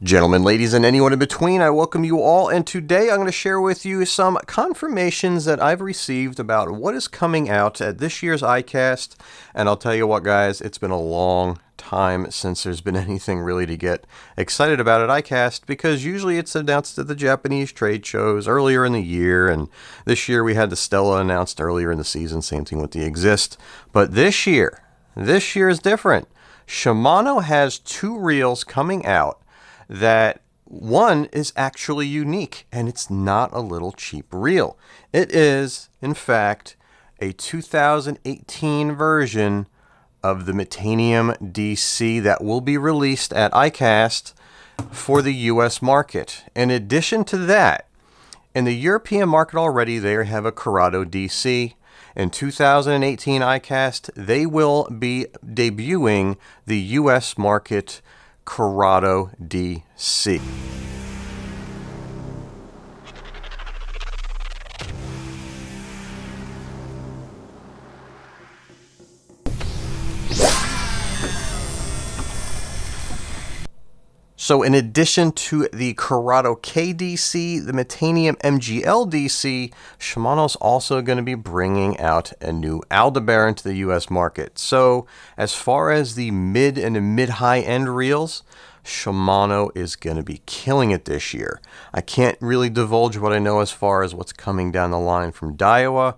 Gentlemen, ladies, and anyone in between, I welcome you all, and today I'm going to share with you some confirmations that I've received about what is coming out at this year's Icast. And I'll tell you what, guys, it's been a long time since there's been anything really to get excited about at Icast, because usually it's announced at the Japanese trade shows earlier in the year, and this year we had the Stella announced earlier in the season, same thing with the Exist. But this year is different. Shimano has two reels coming out that one is actually unique, and it's not a little cheap reel. It is, in fact, a 2018 version of the Metanium DC that will be released at Icast for the US market. In addition to that, in the European market already, they have a Curado DC. In 2018 Icast, they will be debuting the US market Curado DC. So in addition to the Curado KDC, the Metanium MGL DC, Shimano's also going to be bringing out a new Aldebaran to the US market. So as far as the mid and mid-high end reels, Shimano is going to be killing it this year. I can't really divulge what I know as far as what's coming down the line from Daiwa.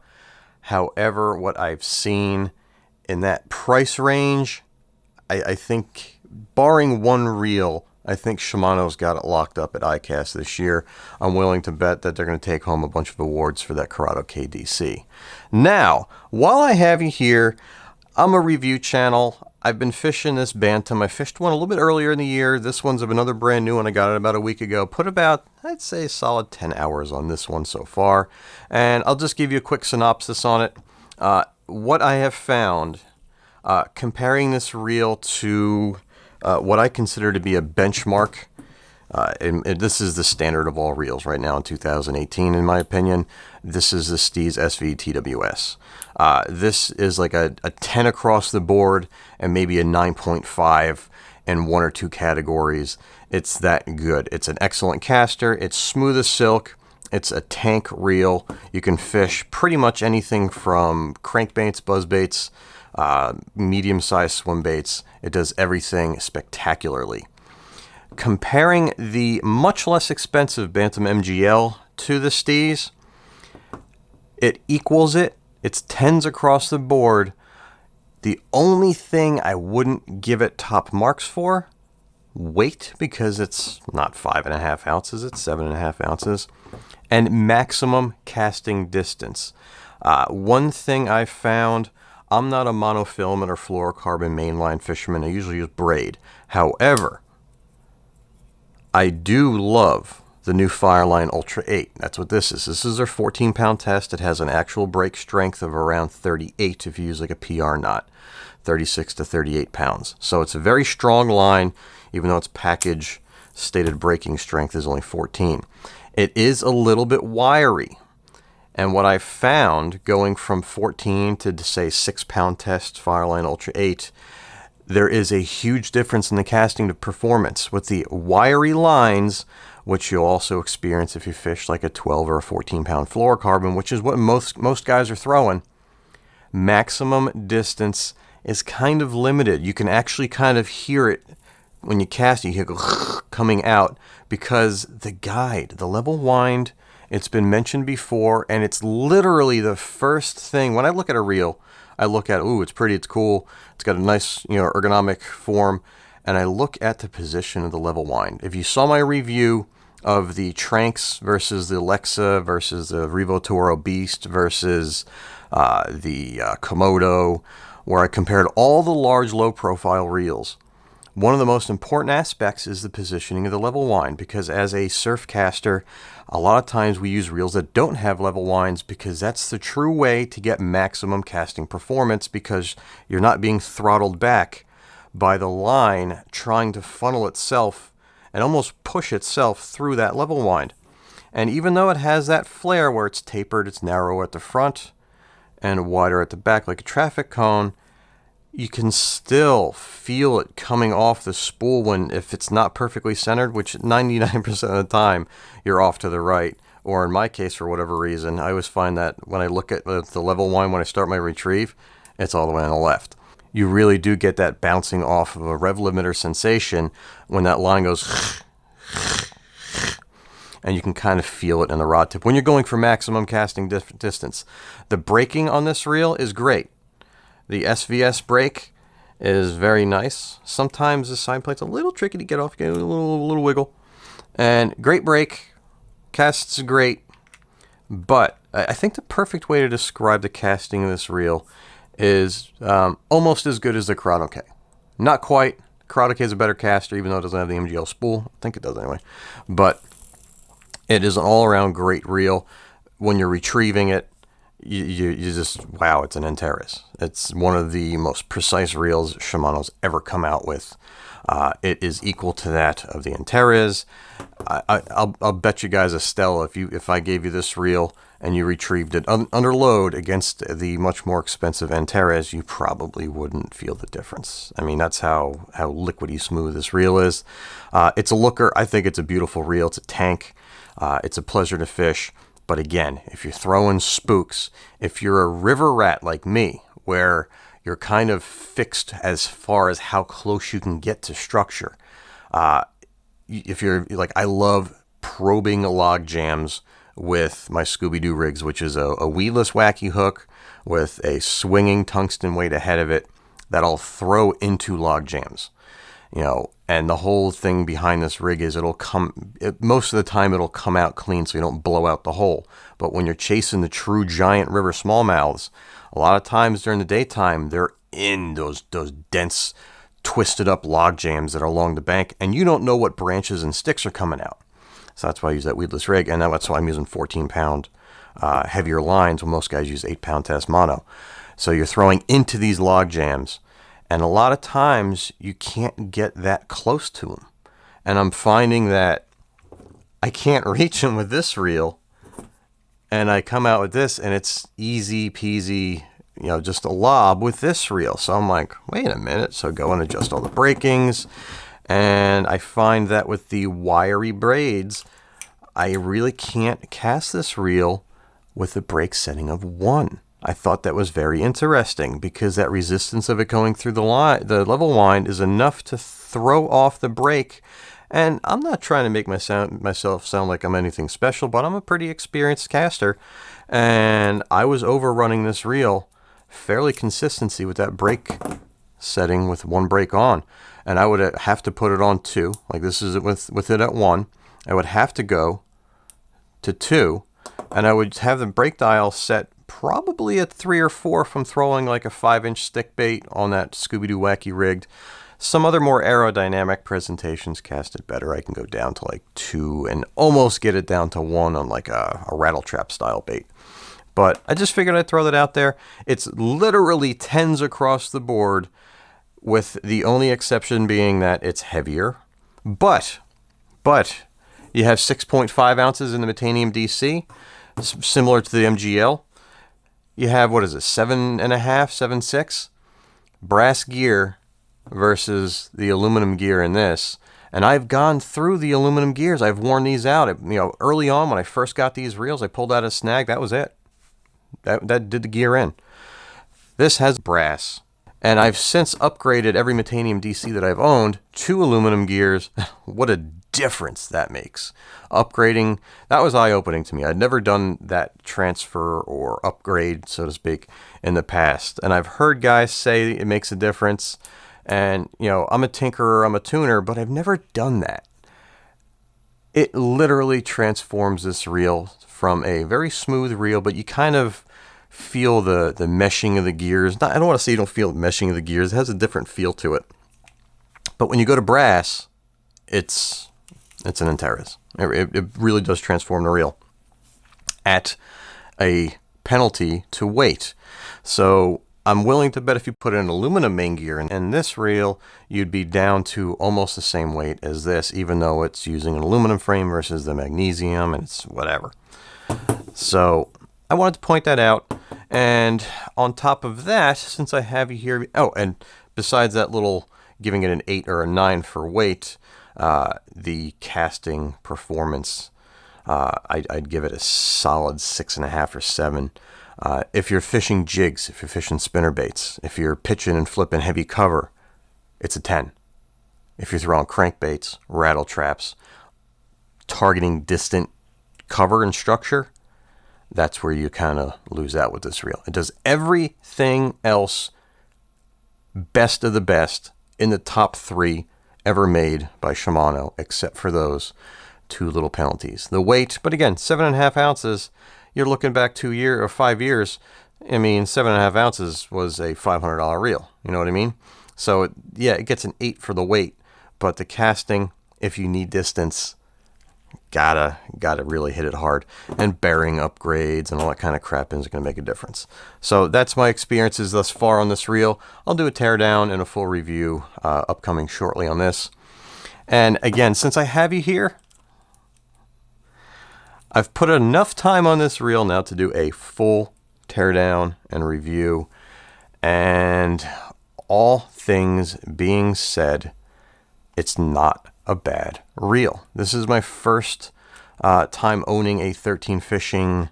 However, what I've seen in that price range, I think, barring one reel, I think Shimano's got it locked up at Icast this year. I'm willing to bet that they're going to take home a bunch of awards for that Curado KDC. Now, while I have you here, I'm a review channel. I've been fishing this Bantam. I fished one a little bit earlier in the year. This one's another brand new one. I got it about a week ago. Put about, I'd say, a solid 10 hours on this one so far. And I'll just give you a quick synopsis on it. What I have found, comparing this reel to what I consider to be a benchmark, and this is the standard of all reels right now in 2018, in my opinion. This is the Steez SV TWS. This is like a 10 across the board and maybe a 9.5 in one or two categories. It's that good. It's an excellent caster. It's smooth as silk. It's a tank reel. You can fish pretty much anything from crankbaits, buzzbaits, medium-sized swim baits. It does everything spectacularly. Comparing the much less expensive Bantam MGL to the Steez, it equals it. It's 10s across the board. The only thing I wouldn't give it top marks for, weight, because it's not 5.5 ounces, it's 7.5 ounces, and maximum casting distance. One thing I found, I'm not a monofilament or fluorocarbon mainline fisherman. I usually use braid. However, I do love the new Fireline Ultra 8. That's what this is. This is their 14-pound test. It has an actual break strength of around 38 if you use like a PR knot, 36 to 38 pounds. So it's a very strong line, even though its package stated breaking strength is only 14. It is a little bit wiry. And what I found going from 14 to, say, 6-pound test Fireline Ultra 8, there is a huge difference in the casting to performance. With the wiry lines, which you'll also experience if you fish like a 12 or a 14-pound fluorocarbon, which is what most guys are throwing, maximum distance is kind of limited. You can actually kind of hear it when you cast it. You hear it coming out because the guide, the level wind, it's been mentioned before, and it's literally the first thing. When I look at a reel, I look at, ooh, it's pretty, it's cool, it's got a nice, ergonomic form, and I look at the position of the level wind. If you saw my review of the Tranx versus the Alexa versus the Revo Toro Beast versus the Komodo, where I compared all the large low-profile reels, one of the most important aspects is the positioning of the level wind, because as a surf caster, a lot of times we use reels that don't have level winds because that's the true way to get maximum casting performance, because you're not being throttled back by the line trying to funnel itself and almost push itself through that level wind. And even though it has that flare where it's tapered, it's narrow at the front and wider at the back like a traffic cone, you can still feel it coming off the spool when, if it's not perfectly centered, which 99% of the time you're off to the right, or in my case, for whatever reason, I always find that when I look at the level wind when I start my retrieve, it's all the way on the left. You really do get that bouncing off of a rev limiter sensation when that line goes and you can kind of feel it in the rod tip when you're going for maximum casting distance. The braking on this reel is great. The SVS brake is very nice. Sometimes the side plate's a little tricky to get off, get a little wiggle. And great brake, casts great, but I think the perfect way to describe the casting of this reel is almost as good as the Curado K. Not quite. Curado K is a better caster, even though it doesn't have the MGL spool. I think it does anyway. But it is an all-around great reel. When you're retrieving it, you just, wow, it's an Antares. It's one of the most precise reels Shimano's ever come out with. It is equal to that of the Antares. I'll bet you guys a Stella, if I gave you this reel and you retrieved it under load against the much more expensive Antares, you probably wouldn't feel the difference. I mean, that's how liquidy smooth this reel is. It's a looker. I think it's a beautiful reel. It's a tank. It's a pleasure to fish. But again, if you're throwing spooks, if you're a river rat like me, where you're kind of fixed as far as how close you can get to structure, if you're like, I love probing log jams with my Scooby-Doo rigs, which is a weedless wacky hook with a swinging tungsten weight ahead of it that I'll throw into log jams. You know, and the whole thing behind this rig is most of the time it'll come out clean so you don't blow out the hole. But when you're chasing the true giant river smallmouths, a lot of times during the daytime, they're in those dense, twisted up log jams that are along the bank, and you don't know what branches and sticks are coming out. So that's why I use that weedless rig, and that's why I'm using 14-pound heavier lines when most guys use 8-pound test mono. So you're throwing into these log jams, and a lot of times you can't get that close to them. And I'm finding that I can't reach them with this reel, and I come out with this, and it's easy peasy, you know, just a lob with this reel. So I'm like, wait a minute. So go and adjust all the brakings. And I find that with the wiry braids, I really can't cast this reel with a brake setting of 1. I thought that was very interesting because that resistance of it going through the level wind is enough to throw off the brake. And I'm not trying to make myself sound like I'm anything special, but I'm a pretty experienced caster. And I was overrunning this reel fairly consistently with that brake setting with 1 brake on. And I would have to put it on 2. Like this is with it at 1. I would have to go to 2. And I would have the brake dial set probably at 3 or 4 from throwing like a 5-inch stick bait on that Scooby-Doo wacky rigged. Some other more aerodynamic presentations cast it better. I can go down to like 2 and almost get it down to 1 on like a rattle trap style bait. But I just figured I'd throw that out there. It's literally 10s across the board, with the only exception being that it's heavier. But you have 6.5 ounces in the Metanium DC, similar to the MGL. You have, what is it, 7.5, 7.6 brass gear versus the aluminum gear in this. And I've gone through the aluminum gears. I've worn these out. Early on when I first got these reels, I pulled out a snag. That was it. That did the gear in. This has brass. And I've since upgraded every Metanium DC that I've owned to aluminum gears. What a difference that makes. Upgrading, that was eye-opening to me. I'd never done that transfer or upgrade, so to speak, in the past. And I've heard guys say it makes a difference. And, I'm a tinkerer, I'm a tuner, but I've never done that. It literally transforms this reel from a very smooth reel, but you kind of feel the meshing of the gears. I don't want to say you don't feel the meshing of the gears. It has a different feel to it. But when you go to brass, it's an Antares. It really does transform the reel at a penalty to weight. So I'm willing to bet if you put an aluminum main gear in this reel, you'd be down to almost the same weight as this, even though it's using an aluminum frame versus the magnesium, and it's whatever. So I wanted to point that out. And on top of that, since I have you here, oh, and besides that little giving it an 8 or a 9 for weight, the casting performance, I'd give it a solid 6.5 or 7. If you're fishing jigs, if you're fishing spinner baits, if you're pitching and flipping heavy cover, it's a 10. If you're throwing crankbaits, rattle traps, targeting distant cover and structure, that's where you kind of lose out with this reel. It does everything else best of the best in the top 3 ever made by Shimano, except for those 2 little penalties. The weight, but again, 7.5 ounces, you're looking back 2 years or 5 years. I mean, 7.5 ounces was a $500 reel. You know what I mean? So, yeah, it gets an 8 for the weight, but the casting, if you need distance, gotta really hit it hard. And bearing upgrades and all that kind of crap is going to make a difference. So that's my experiences thus far on this reel. I'll do a teardown and a full review upcoming shortly on this. And again, since I have you here, I've put enough time on this reel now to do a full teardown and review. And all things being said, it's not a bad reel. This is my first time owning a 13 fishing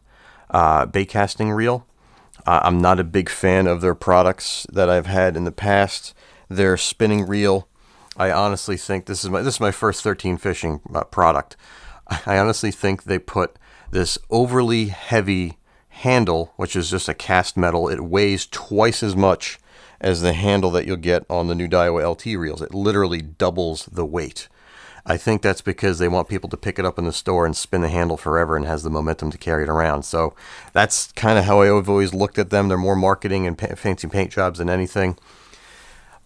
bait casting reel. I'm not a big fan of their products that I've had in the past. Their spinning reel, I honestly think this is my first 13 fishing product. I honestly think they put this overly heavy handle, which is just a cast metal. It weighs twice as much as the handle that you'll get on the new Daiwa LT reels. It literally doubles the weight. I think that's because they want people to pick it up in the store and spin the handle forever and has the momentum to carry it around. So that's kind of how I've always looked at them. They're more marketing and fancy paint jobs than anything.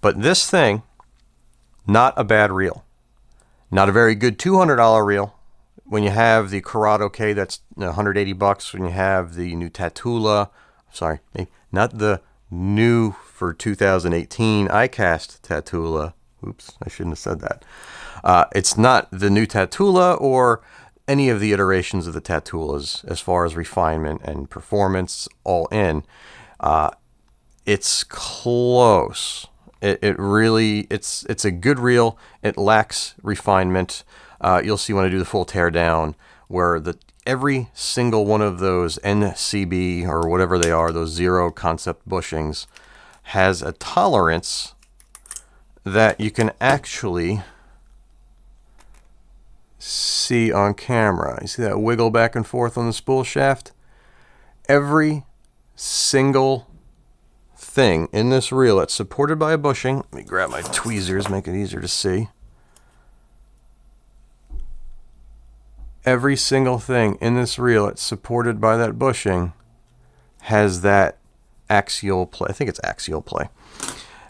But this thing, not a bad reel. Not a very good $200 reel. When you have the Curado K, that's $180. When you have the new Tatula, sorry, not the new for 2018 Icast Tatula. Oops, I shouldn't have said that. It's not the new Tatula or any of the iterations of the Tatulas as far as refinement and performance all in. It's close. It really, it's a good reel. It lacks refinement. You'll see when I do the full teardown where every single one of those NCB or whatever they are, those zero concept bushings, has a tolerance that you can actually see on camera. You see that wiggle back and forth on the spool shaft? Every single thing in this reel that's supported by a bushing, let me grab my tweezers, make it easier to see. Every single thing in this reel that's supported by that bushing has that axial play. I think it's axial play.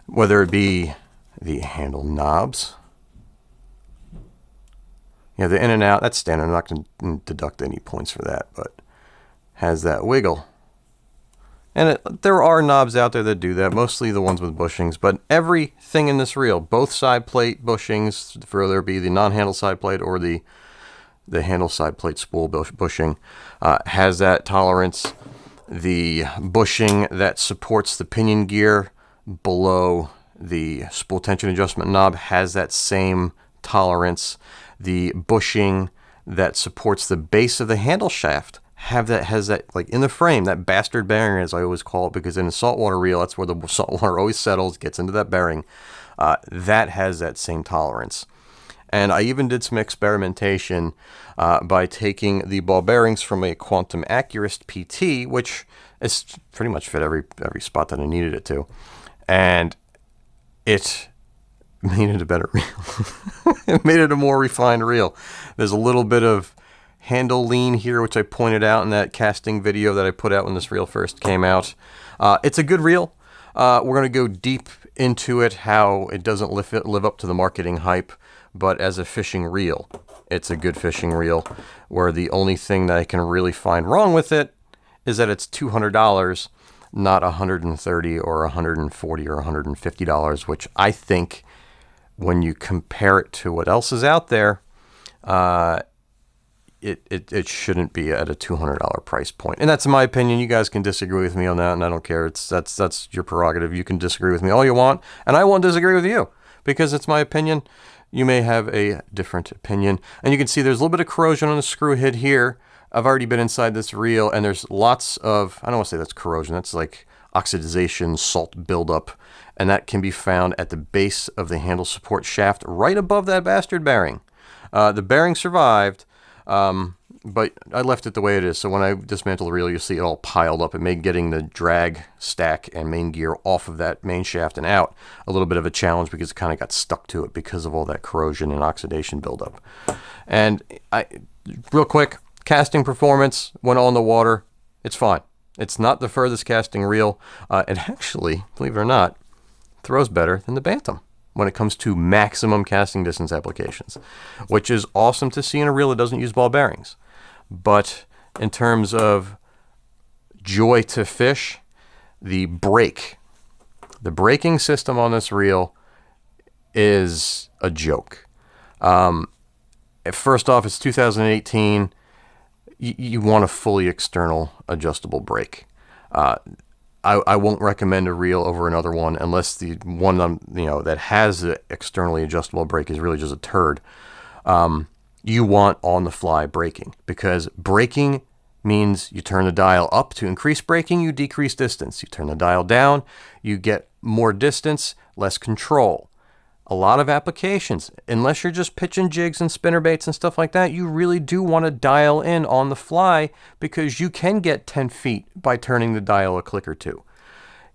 Whether it be the handle knobs, the in and out, that's standard. I'm not going to deduct any points for that, but has that wiggle. And there are knobs out there that do that, mostly the ones with bushings, but everything in this reel, both side plate bushings, whether it be the non-handle side plate or the handle side plate spool bushing, has that tolerance. The bushing that supports the pinion gear below the spool tension adjustment knob has that same tolerance. The bushing that supports the base of the handle shaft has that, like in the frame, that bastard bearing, as I always call it, because in a saltwater reel, that's where the saltwater always settles, gets into that bearing. That has that same tolerance. And I even did some experimentation by taking the ball bearings from a Quantum Accurist PT, which is pretty much fit every spot that I needed it to. And it made it a better reel. It made it a more refined reel. There's a little bit of handle lean here, which I pointed out in that casting video that I put out when this reel first came out. It's a good reel. We're going to go deep into it, how it doesn't live up to the marketing hype, but as a fishing reel, it's a good fishing reel, where the only thing that I can really find wrong with it is that it's $200, not $130 or $140 or $150, which I think when you compare it to what else is out there, it shouldn't be at a $200 price point. And that's my opinion. You guys can disagree with me on that, and I don't care. That's your prerogative. You can disagree with me all you want, and I won't disagree with you because it's my opinion. You may have a different opinion. And you can see there's a little bit of corrosion on the screw head here. I've already been inside this reel, and there's lots of, I don't want to say that's corrosion, that's like oxidization, salt buildup, and that can be found at the base of the handle support shaft right above that bastard bearing. The bearing survived, but I left it the way it is, so when I dismantle the reel, you'll see it all piled up. It made getting the drag stack and main gear off of that main shaft and out a little bit of a challenge because it kind of got stuck to it because of all that corrosion and oxidation buildup. And real quick, casting performance when on the water, it's fine. It's not the furthest casting reel. It actually, believe it or not, throws better than the Bantam when it comes to maximum casting distance applications, which is awesome to see in a reel that doesn't use ball bearings. But in terms of joy to fish, the braking system on this reel is a joke. First off, it's 2018. You want a fully external adjustable brake. I won't recommend a reel over another one unless the one that has the externally adjustable brake is really just a turd. You want on-the-fly braking, because braking means you turn the dial up to increase braking, you decrease distance. You turn the dial down, you get more distance, less control. A lot of applications, unless you're just pitching jigs and spinnerbaits and stuff like that, you really do want to dial in on the fly because you can get 10 feet by turning the dial a click or two.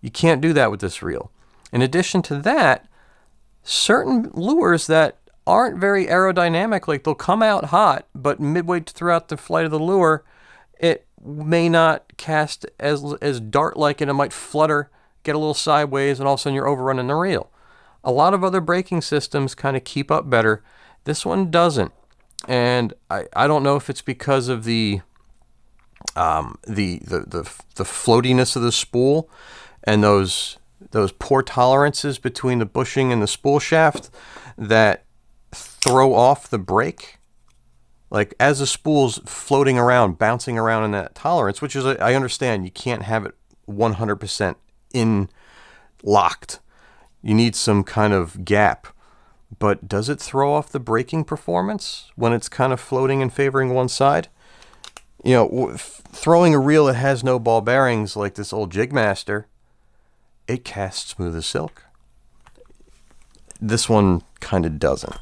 You can't do that with this reel. In addition to that, certain lures that aren't very aerodynamic, like they'll come out hot, but midway throughout the flight of the lure, it may not cast as dart-like, and it might flutter, get a little sideways, and all of a sudden you're overrunning the reel. A lot of other braking systems kind of keep up better. This one doesn't. And I don't know if it's because of the floatiness of the spool and those poor tolerances between the bushing and the spool shaft that throw off the brake. Like as the spool's floating around, bouncing around in that tolerance, which is, I understand you can't have it 100% in locked. You need some kind of gap, but does it throw off the braking performance when it's kind of floating and favoring one side? You know, throwing a reel that has no ball bearings like this old Jigmaster, it casts smooth as silk. This one kind of doesn't.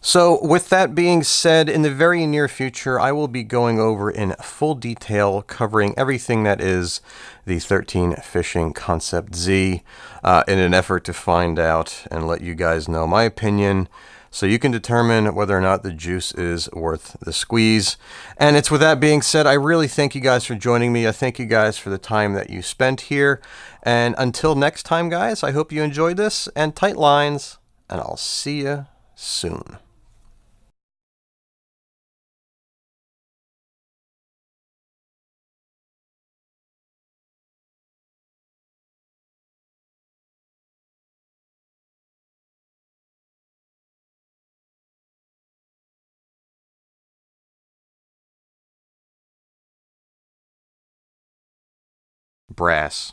So with that being said, in the very near future, I will be going over in full detail, covering everything that is the 13 Fishing Concept Z in an effort to find out and let you guys know my opinion so you can determine whether or not the juice is worth the squeeze. And it's with that being said, I really thank you guys for joining me. I thank you guys for the time that you spent here. And until next time, guys, I hope you enjoyed this, and tight lines, and I'll see you soon. Brass.